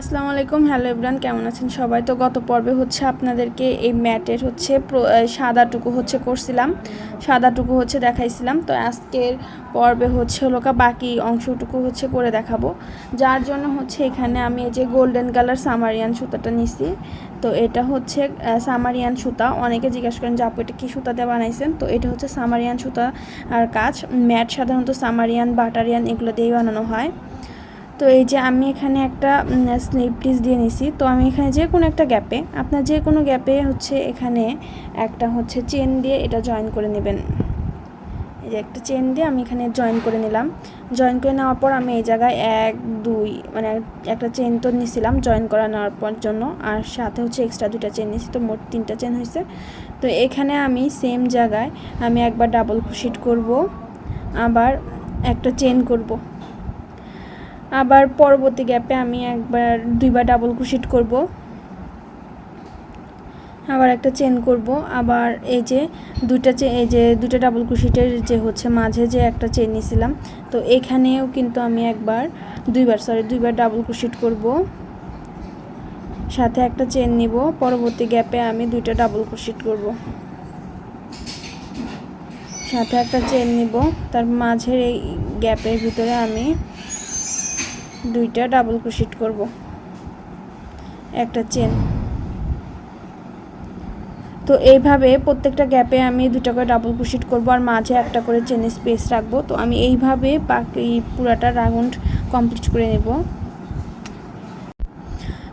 আসসালামু আলাইকুম। Hello everyone, কেমন আছেন সবাই? তো গত পর্বে আপনাদেরকে এই ম্যাটের সাদাটুকু করছিলাম, সাদাটুকু দেখাইছিলাম। তো আজকের পর্বে বাকি অংশটুকু করে দেখাবো, যার জন্য এখানে আমি এই যে গোল্ডেন কালার সামারিয়ান সুতাটা নিছি। তো এটা সামারিয়ান সুতা। অনেকে জিজ্ঞাসা করেন যে আপু এটা কী সুতা দিয়ে বানাইছেন। তো এটা সামারিয়ান সুতা আর কাজ। ম্যাট সাধারণত সামারিয়ান, বাটারিয়ান এগুলো দিয়েই বানানো হয়। তো এই যে আমি এখানে একটা স্লিপ টিস দিয়ে নিছি। তো আমি এখানে যে কোনো একটা গ্যাপে, আপনার যে কোনো গ্যাপে এখানে একটা চেন দিয়ে এটা জয়েন করে নেবেন। এই যে একটা চেন দিয়ে আমি এখানে জয়েন করে নিলাম। জয়েন করে নেওয়ার পর আমি এই জায়গায় 1 2 মানে একটা চেন তো নিছিলাম জয়েন করা নেওয়ার পর জন্য, আর সাথে এক্সট্রা 2টা চেন নিছি। তো মোট 3টা চেন হয়েছে। তো এখানে আমি সেম জায়গায় আমি একবার ডাবল ক্রোশেট করব, আবার একটা চেন করব, আবার পরবর্তী গ্যাপে আমি দুইবার ডাবল ক্রোশেট করব, আবার একটা চেন করব, আবার এই যে দুইটা ডাবল ক্রোশেটের যে মাঝে যে একটা চেন নিয়েছিলাম। তো এখানেও কিন্তু আমি দুইবার ডাবল ক্রোশেট করব, সাথে একটা চেন নিব। পরবর্তী গ্যাপে আমি 2টা ডাবল ক্রোশেট করব, সাথে একটা চেন নিব। তার মাঝের এই গ্যাপের ভিতরে আমি 2টা ডাবল ক্রোশেট করব, একটা চেন। তো এইভাবে প্রত্যেকটা গ্যাপে আমি 2টা করে ডাবল ক্রোশেট করব, আর মাঝে একটা করে চেনের স্পেস রাখবো। তো আমি এইভাবে বাকি পুরাটা রাউন্ড কমপ্লিট করে নেব।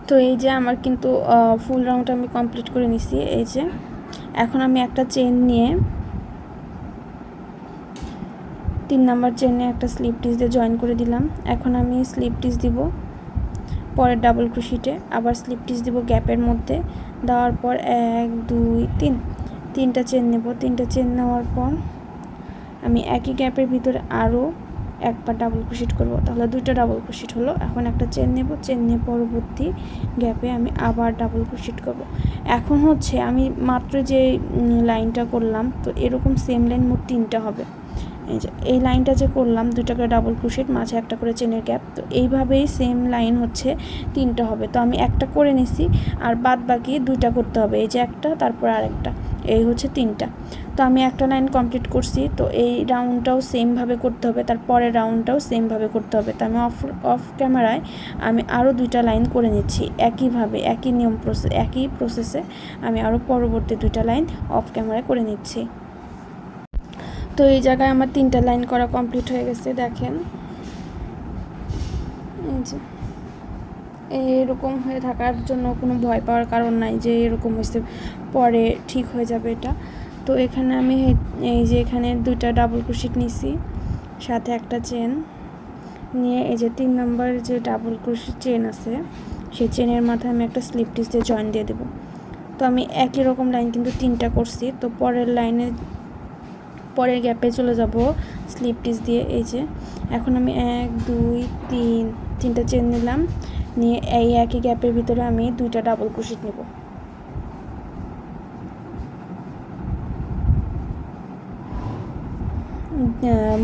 তো এই যে আমার কিন্তু ফুল রাউন্ড আমি কমপ্লিট করে নিছি। এই যে এখন আমি একটা চেন নিয়ে 3 নাম্বার চেনে একটা স্লিপ টিস দিয়ে জয়েন করে দিলাম। এখন আমি স্লিপ টিস দিব পরের ডাবল ক্রোশেটে, আবার স্লিপ টিস দিব গ্যাপের মধ্যে। দেওয়ার পর 1 2 3 3টা চেন নেব। 3টা চেন নেওয়ার পর আমি একই গ্যাপের ভিতরে আরও একবার ডাবল ক্রোশেট করব, তাহলে 2টা ডাবল ক্রোশেট হলো। এখন একটা চেন নেব, চেন নিয়ে পরবর্তী গ্যাপে আমি আবার ডাবল ক্রোশেট করব। এখন আমি মাত্র যে লাইনটা করলাম, তো এরকম সেম লাইন মোট 3টা হবে। এই লাইনটা যে করলাম 2টা করে ডাবল ক্রোশেট, মাঝে একটা করে চেনের গ্যাপ। তো এইভাবেই সেম লাইন 3টা হবে। তো আমি একটা করে নিছি, আর বাদ বাকি 2টা করতে হবে। এই যে একটা, তারপর আরেকটা, এই 3টা। তো আমি একটা লাইন কমপ্লিট করছি। তো এই রাউন্ডটাও সেমভাবে করতে হবে, তারপরের রাউন্ডটাও সেমভাবে করতে হবে। তো আমি অফ ক্যামেরায় আমি আরও 2টা লাইন করে নিচ্ছি একইভাবে, একই প্রসেসে আমি আরও পরবর্তী 2টা লাইন অফ ক্যামেরায় করে নিচ্ছি। তো এই জায়গায় আমার 3টা লাইন করা কমপ্লিট হয়ে গেছে। দেখেন এই যে এরকম হয়ে থাকার জন্য কোনো ভয় পাওয়ার কারণ নাই যে এরকম হয়েছে পরে ঠিক হয়ে যাবে এটা। তো এখানে আমি এই যে এখানে 2টা ডাবল ক্রোশেট নিছি, সাথে একটা চেন নিয়ে এই যে 3 নম্বর যে ডাবল ক্রোশেট চেন আছে, সেই চেনের মাথায় আমি একটা স্লিপ টিস দিয়ে জয়েন দিয়ে দেবো। তো আমি একই রকম লাইন কিন্তু 3টা করছি। তো পরের গ্যাপে চলে যাব স্লিপ টিস দিয়ে। এই যে এখন আমি 1 2 3 3টা চেন নিলাম, নিয়ে এই একই গ্যাপের ভিতরে আমি 2টা ডাবল ক্রোশেট নেব।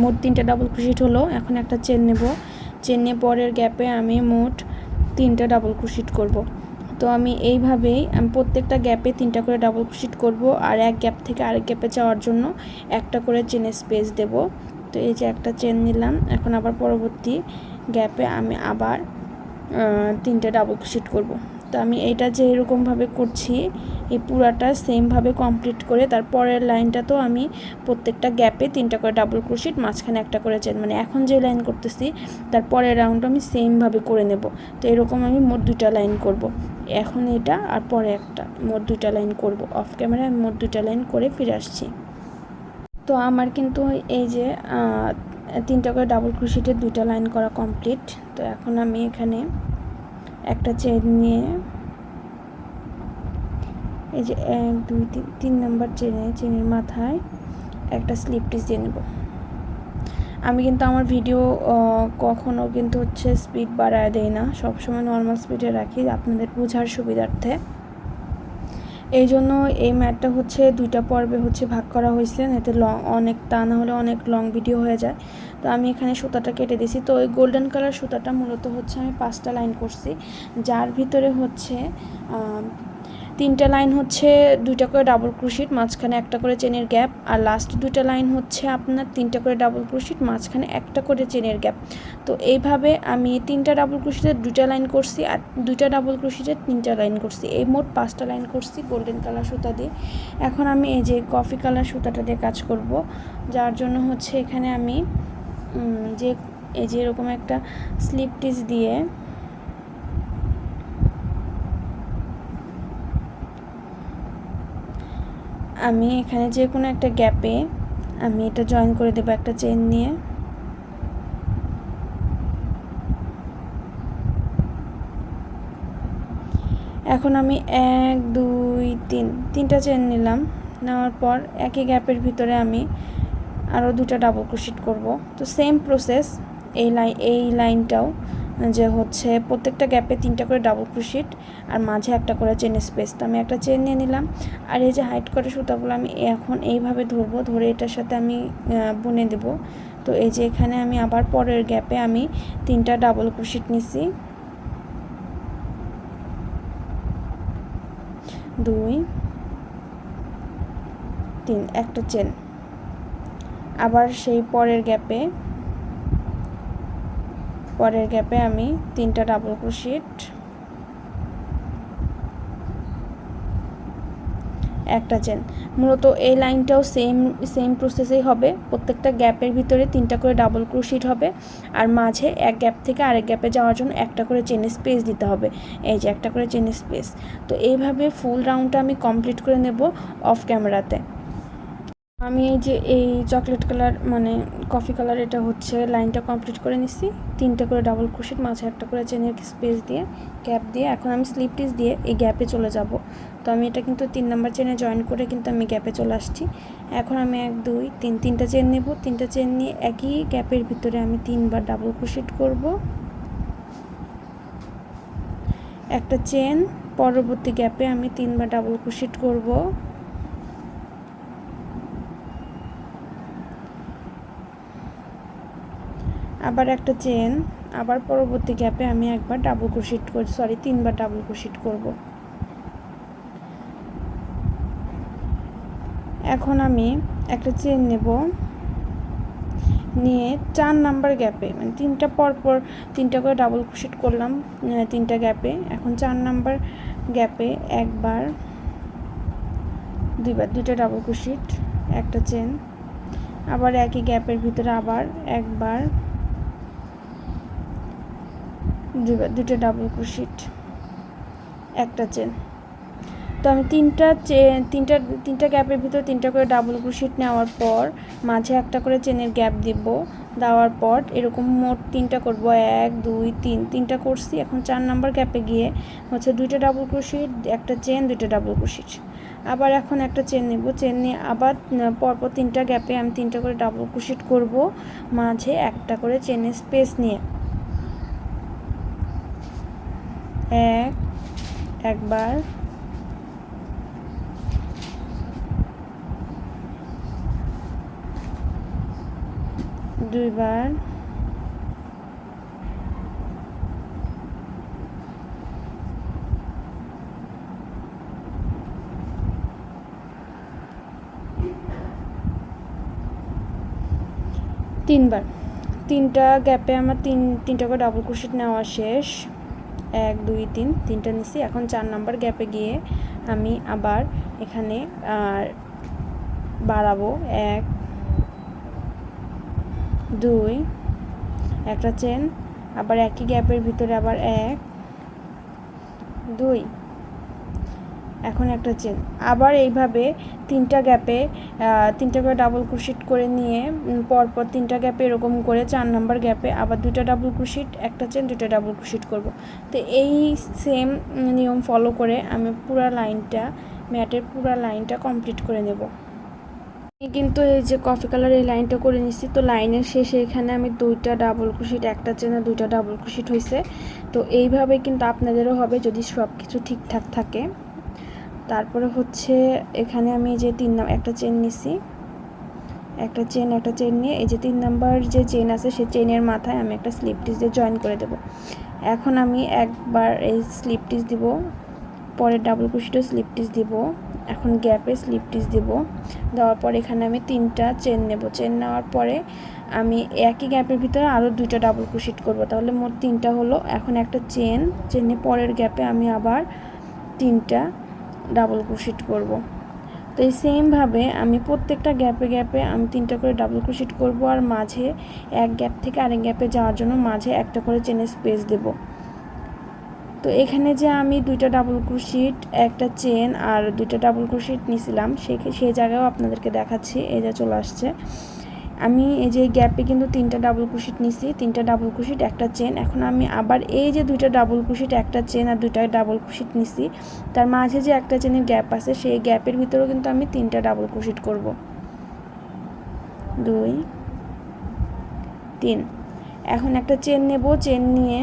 মোট 3টা ডাবল ক্রোশেট হলো। এখন একটা চেন নেব, চেন নিয়ে পরের গ্যাপে আমি মোট 3টা ডাবল ক্রোশেট করব। তো আমি এইভাবেই প্রত্যেকটা গ্যাপে 3টা করে ডাবল ক্রোশেট করব, আর এক গ্যাপ থেকে আরেক গ্যাপে যাওয়ার জন্য একটা করে চেনের স্পেস দেব। তো এই যে একটা চেন নিলাম। এখন আবার পরবর্তী গ্যাপে আমি আবার 3টা ডাবল ক্রোশেট করব। তো আমি এটা যে এরকমভাবে করছি, এই পুরাটা সেমভাবে কমপ্লিট করে তারপরের লাইনটা তো আমি প্রত্যেকটা গ্যাপে 3টা করে ডাবল ক্রোশেট, মাঝখানে একটা করে চেন, মানে এখন যে লাইন করতেছি তারপরের রাউন্ড আমি সেমভাবে করে নেব। তো এরকম আমি মোট 2টা লাইন করব। এখন এটা আর পরে একটা, মোট 2টা লাইন করব। অফ ক্যামেরায় আমি মোট 2টা লাইন করে ফিরে আসছি। তো আমার কিন্তু এই যে 3টা করে ডাবল ক্রোশেটের 2টা লাইন করা কমপ্লিট। তো এখন আমি এখানে একটা চেন নিয়ে এই যে 1 2 3 নাম্বার চেনের মাথায় একটা স্লিপ টিস দিয়ে নেব। আমি কিন্তু আমার ভিডিও কখনো কিন্তু স্পিড বাড়ায় দেই না, সবসময় নর্মাল স্পিডে রাখি আপনাদের বোঝার সুবিধার্থে। এই জন্য এই ম্যাটটা 2টা পর্বে ভাগ করা হয়েছে, এতে অনেক তা না হলে অনেক লং ভিডিও হয়ে যায়। তো আমি এখানে সুতাটা কেটে দিয়েছি। তো ওই গোল্ডেন কালার সুতাটা মূলত হচ্ছে আমি 5টা লাইন করছি, যার ভিতরে হচ্ছে 3টা লাইন হচ্ছে 2টা করে ডাবল ক্রোশেট, মাঝখানে একটা করে চেনের গ্যাপ, আর লাস্ট 2টা লাইন হচ্ছে আপনার 3টা করে ডাবল ক্রোশেট, মাঝখানে একটা করে চেনের গ্যাপ। তো এইভাবে আমি 3টা ডাবল ক্রোশেটের 2টা লাইন করছি আর 2টা ডাবল ক্রোশেটের 3টা লাইন করছি, এই মোট 5টা লাইন করছি গোল্ডেন কালার সুতা দিয়ে। এখন আমি এই যে কফি কালার সুতাটা দিয়ে কাজ করব, যার জন্য হচ্ছে এখানে আমি যে এই যে এরকম একটা স্লিপ টিচ দিয়ে আমি এখানে যে কোনো একটা গ্যাপে আমি এটা জয়েন করে দেবো একটা চেন নিয়ে। এখন আমি 1 2 3 3টা চেন নিলাম, নেওয়ার পর একই গ্যাপের ভিতরে আমি আরও 2টা ডাবল ক্রোশেট করব। তো সেম প্রসেস এই লাইনটাও, যে হচ্ছে প্রত্যেকটা গ্যাপে 3টা করে ডাবল ক্রোশেট আর মাঝে একটা করে চেন স্পেস। তো আমি একটা চেন নিয়ে নিলাম, আর এই যে হাইট করে সুতাগুলো আমি এখন এইভাবে ধরবো, ধরে এটার সাথে আমি বুনে দেব। তো এই যে এখানে আমি আবার পরের গ্যাপে আমি 3টা ডাবল ক্রোশেট নিছি, 2 3 একটা চেন, আবার সেই পরের গ্যাপে আমি 3টা ডাবল ক্রোশেট, একটা চেন। মূলত এই লাইনটাও সেম প্রসেসেই হবে, প্রত্যেকটা গ্যাপের ভিতরে 3টা করে ডাবল ক্রোশেট হবে, আর মাঝে এক গ্যাপ থেকে আরেক গ্যাপে যাওয়ার জন্য একটা করে চেন স্পেস দিতে হবে, এই যে একটা করে চেন স্পেস। তো এইভাবে ফুল রাউন্ডটা আমি কমপ্লিট করে নেব অফ ক্যামেরাতে। আমি এই যে এই চকলেট কালার মানে কফি কালার এটা হচ্ছে লাইনটা কমপ্লিট করে নিচ্ছি, 3টা করে ডাবল ক্রোশেট, মাঝে একটা করে চেনের স্পেস দিয়ে গ্যাপ দিয়ে এখন আমি স্লিপ টিচ দিয়ে এই গ্যাপে চলে যাব। তো আমি এটা কিন্তু 3 নাম্বার চেনে জয়েন করে কিন্তু আমি গ্যাপে চলে আসছি। এখন আমি 1 2 3 3টা চেন নেব, 3টা চেন নিয়ে একই গ্যাপের ভিতরে আমি 3বার ডাবল ক্রোশেট করব, একটা চেন, পরবর্তী গ্যাপে আমি 3বার ডাবল ক্রোশেট করব, আবার একটা চেন, আবার পরবর্তী গ্যাপে আমি একবার ডাবল ক্রোশেট করি, 3বার ডাবল ক্রোশেট করব। এখন আমি একটা চেন নেব, নিয়ে 4 নাম্বার গ্যাপে মানে 3টা পরপর 3টা করে ডাবল ক্রোশেট করলাম 3টা গ্যাপে। এখন 4 নাম্বার গ্যাপে একবার, দুইবার 2টা ডাবল ক্রোশেট, একটা চেন, আবার একই গ্যাপের ভিতরে আবার একবার, দুইবার 2টা ডাবল ক্রোশেট, একটা চেন। তো আমি তিনটা গ্যাপের ভিতরে 3টা করে ডাবল ক্রোশেট নেওয়ার পর মাঝে একটা করে চেনের গ্যাপ দিব, দেওয়ার পর এরকম মোট 3টা করব, 1 2 3 3টা করছি। এখন 4 নাম্বার গ্যাপে গিয়ে হচ্ছে 2টা ডাবল ক্রোশেট, একটা চেন, 2টা ডাবল ক্রোশেট, আবার এখন একটা চেন নেব, চেন নিয়ে আবার পরপর 3টা গ্যাপে আমি 3টা করে ডাবল ক্রোশেট করব, মাঝে একটা করে চেনের স্পেস নিয়ে একবার, দুইবার, তিনবার। 3টা গ্যাপে আমার 3টা করে ডাবল ক্রোশেট নেওয়া শেষ, 1 2 3 3টা নিছি। এখন 4 নাম্বার গ্যাপে গিয়ে আমি আবার এখানে বাড়াবো, 1 2, একটা চেন, আবার একই গ্যাপের ভিতরে আবার 1 2, এখন একটা চেন, আবার এইভাবে 3টা গ্যাপে 3টা করে ডাবল ক্রোশেট করে নিয়ে পরপর 3টা গ্যাপে এরকম করে 4 নাম্বার গ্যাপে আবার 2টা ডাবল ক্রোশেট, একটা চেন, 2টা ডাবল ক্রোশেট করব। তো এই সেম নিয়ম ফলো করে আমি পুরো লাইনটা ম্যাটের পুরো লাইনটা কমপ্লিট করে নেব। কিন্তু এই যে কফি কালার এই লাইনটা করে নিচ্ছি, তো লাইনের শেষে এখানে আমি 2টা ডাবল ক্রোশেট, একটা চেনে 2টা ডাবল ক্রোশেট হয়েছে। তো এইভাবে কিন্তু আপনাদেরও হবে যদি সব কিছু ঠিকঠাক থাকে। তারপরে হচ্ছে এখানে আমি যে একটা চেন নিছি, একটা চেন নিয়ে এই যে 3 নাম্বার যে চেন আছে সেই চেনের মাথায় আমি একটা স্লিপ স্টিচ দিয়ে জয়েন করে দেব। এখন আমি একবার এই স্লিপ স্টিচ দিব, পরে ডাবল ক্রোশেটে স্লিপ স্টিচ দিব, এখন গ্যাপে স্লিপ স্টিচ দিব। দেওয়ার পর এখানে আমি 3টা চেন নেব। চেন নেওয়ার পরে আমি একই গ্যাপের ভিতরে আরও 2টা ডাবল ক্রোশেট করব, তাহলে মোট 3টা হলো। এখন একটা চেনে পরের গ্যাপে আমি আবার 3টা ডাবল ক্রোশেট করব। তো এই সেমভাবে আমি প্রত্যেকটা গ্যাপে আমি 3টা করে ডাবল ক্রোশেট করব, আর মাঝে এক গ্যাপ থেকে আরেক গ্যাপে যাওয়ার জন্য মাঝে একটা করে চেনের স্পেস দেব। তো এখানে যে আমি 2টা ডাবল ক্রোশেট, একটা চেন আর 2টা ডাবল ক্রোশেট নিয়েছিলাম সেই জায়গায়ও আপনাদেরকে দেখাচ্ছি। এই যে চলে আসছে। আমি এই যে গ্যাপে কিন্তু 3টা ডাবল ক্রোশেট নিছি, 3টা ডাবল ক্রোশেট, একটা চেন। এখন আমি আবার এই যে 2টা ডাবল ক্রোশেট, একটা চেন আর 2টা ডাবল ক্রোশেট নিছি, তার মাঝে যে একটা চেনের গ্যাপ আছে সেই গ্যাপের ভিতরেও কিন্তু আমি 3টা ডাবল ক্রোশেট করব। 2 3। এখন একটা চেন নেব, চেন নিয়ে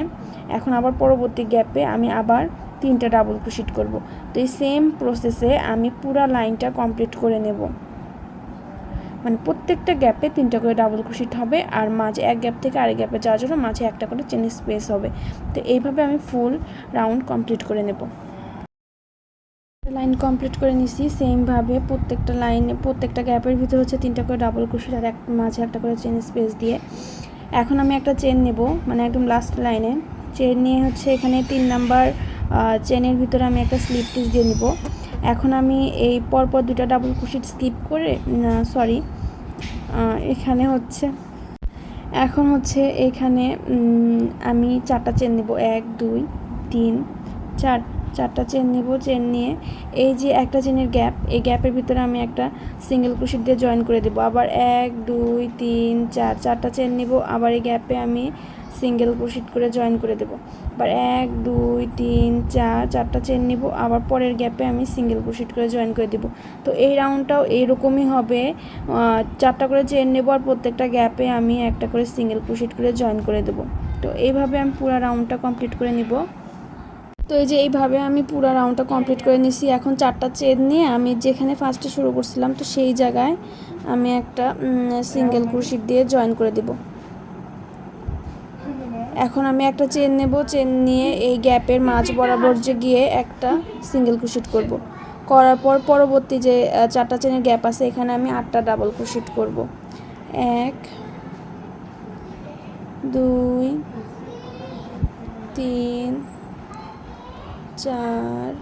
এখন আবার পরবর্তী গ্যাপে আমি আবার 3টা ডাবল ক্রোশেট করব। তো এই সেম প্রসেসে আমি পুরো লাইনটা কমপ্লিট করে নেব। মানে প্রত্যেকটা গ্যাপে 3টা করে ডাবল ক্রোশেট হবে, আর মাঝে এক গ্যাপ থেকে আরেক গ্যাপে যাওয়ার জন্য মাঝে একটা করে চেনের স্পেস হবে। তো এইভাবে আমি ফুল রাউন্ড কমপ্লিট করে নেব। লাইন কমপ্লিট করে নিছি। সেমভাবে প্রত্যেকটা লাইনে প্রত্যেকটা গ্যাপের ভিতরে হচ্ছে 3টা করে ডাবল ক্রোশেট আর মাঝে একটা করে চেন স্পেস দিয়ে এখন আমি একটা চেন নেব, মানে একদম লাস্ট লাইনে চেন নিয়ে হচ্ছে এখানে 3 নাম্বার চেনের ভিতরে আমি একটা স্লিপ স্টিচ দিয়ে নিব। এখন আমি এই পরপর 2টা ডাবল ক্রোশেট স্কিপ করে এখানে হচ্ছে এখানে আমি 4টা চেন নেব, 1 2 3 4, 4টা চেন নেব। চেন নিয়ে এই যে একটা চেনের গ্যাপ, এই গ্যাপের ভিতরে আমি একটা সিঙ্গেল ক্রোশেট দিয়ে জয়েন করে দেব। আবার 1 2 3 4, 4টা চেন নেব, আবার এই গ্যাপে আমি সিঙ্গেল ক্রোশেট করে জয়েন করে দেব। আবার 1 2 3 4, 4টা চেন নেব, আবার পরের গ্যাপে আমি সিঙ্গেল ক্রোশেট করে জয়েন করে দেব। তো এই রাউন্ডটাও এইরকমই হবে, 4টা করে চেন নেব আর প্রত্যেকটা গ্যাপে আমি একটা করে সিঙ্গেল ক্রোশেট করে জয়েন করে দেব। তো এইভাবে আমি পুরো রাউন্ডটা কমপ্লিট করে নিব। তো এই যে এইভাবে আমি পুরো রাউন্ডটা কমপ্লিট করে নিছি। এখন 4টা চেন নিয়ে আমি যেখানে ফার্স্টে শুরু করছিলাম তো সেই জায়গায় আমি একটা সিঙ্গেল ক্রোশেট দিয়ে জয়েন করে দেব। এখন আমি একটা চেন নেব, চেন নিয়ে এই গ্যাপের মাঝ বরাবর যে গিয়ে একটা সিঙ্গেল ক্রোশেট করব। করার পর পরবর্তী যে 4টা চেনের গ্যাপ আছে এখানে আমি 8টা ডাবল ক্রোশেট করব। 1 2 3 4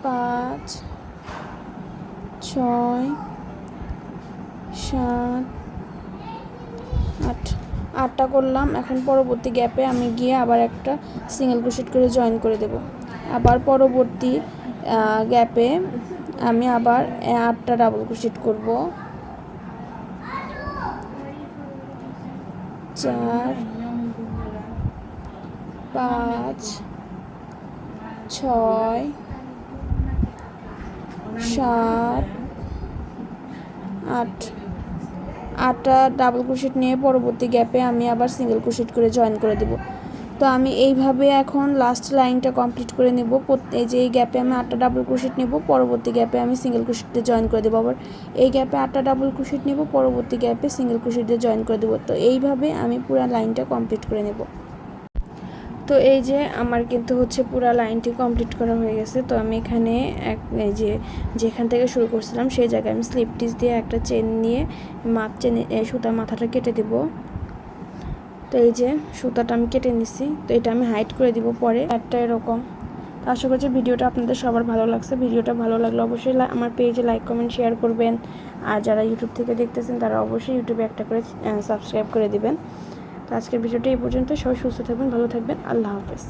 5 6 7 8, 8টা করলাম। এখন পরবর্তী গ্যাপে আমি গিয়ে আবার একটা সিঙ্গেল ক্রোশেট করে জয়েন করে দেব। আবার পরবর্তী গ্যাপে আমি আবার 8টা ডাবল ক্রোশেট করব। 4 5 6 7 8, 8টা ডাবল ক্রোশেট নিয়ে পরবর্তী গ্যাপে আমি আবার সিঙ্গেল ক্রোশেট করে জয়েন করে দেব। তো আমি এইভাবে এখন লাস্ট লাইনটা কমপ্লিট করে নেব। এই যে এই গ্যাপে আমি 8টা ডাবল ক্রোশেট নেব, পরবর্তী গ্যাপে আমি সিঙ্গেল ক্রোশেট দিয়ে জয়েন করে দেবো। আবার এই গ্যাপে 8টা ডাবল ক্রোশেট নেব, পরবর্তী গ্যাপে সিঙ্গেল ক্রোশেট দিয়ে জয়েন করে দেবো। তো এইভাবে আমি পুরো লাইনটা কমপ্লিট করে নেব। তো এই যে আমার কিন্তু হচ্ছে পুরো লাইনটি কমপ্লিট করা হয়ে গেছে। তো আমি এখানে এই যে যেখান থেকে শুরু করছিলাম সেই জায়গায় আমি স্লিপ স্টিচ দিয়ে একটা চেন নিয়ে সুতার মাথাটা কেটে দেব। তো এই যে সুতাটা আমি কেটে নিছি। তো এটা আমি হাইড করে দিব পরে একটা এরকম। তো আশা করছি ভিডিওটা আপনাদের সবার ভালো লাগছে। ভিডিওটা ভালো লাগলে অবশ্যই আমার পেজে লাইক কমেন্ট শেয়ার করবেন, আর যারা ইউটিউব থেকে দেখতেছেন তারা অবশ্যই ইউটিউবে একটা করে সাবস্ক্রাইব করে দিবেন। তো আজকের ভিডিওটা এই পর্যন্ত। সবাই সুস্থ থাকবেন, ভালো থাকবেন। আল্লাহ হাফেজ।